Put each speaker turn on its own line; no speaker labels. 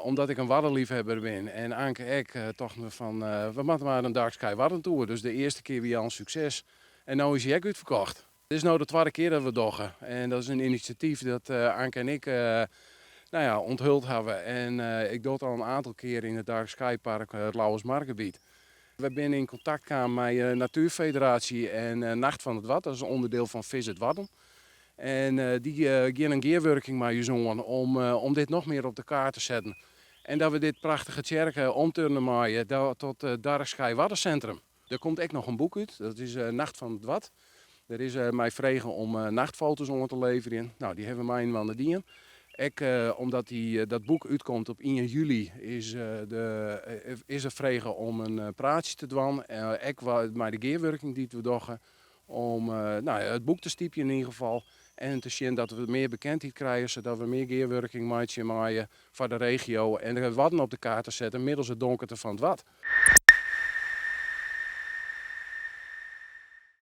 omdat ik een waddenliefhebber ben en Anke ik toch van, we moeten maar een Dark Sky Waddentour. Dus de eerste keer weer al een succes. En nu is hij ook uitverkocht. Het is nu de tweede keer dat we doggen. En dat is een initiatief dat Anke en ik onthuld hebben. En ik doe het al een aantal keren in het Dark Sky Park, het Lauwersmarktgebied. We zijn in contact gegaan met de Natuurfederatie en Nacht van het Wad. Dat is een onderdeel van Visit Wadden. En die gaan een gearworking met je zongen om dit nog meer op de kaart te zetten. En dat we dit prachtige tjerk omturnen maaien tot Dark Sky Waddencentrum. Er komt ook nog een boek uit, dat is Nacht van het Wad. Er is mij vregen om nachtfoto's onder te leveren. Nou, die hebben wij in van de dien. Omdat dat boek uitkomt op 1 juli, is er vregen om een praatje te doen. Ik met de gearworking die we doen, om het boek te stiepen in ieder geval. En te zien dat we meer bekendheid krijgen, zodat we meer gearworking maken voor de regio. En de Wadden op de kaart te zetten middels het donkerte van het Wad.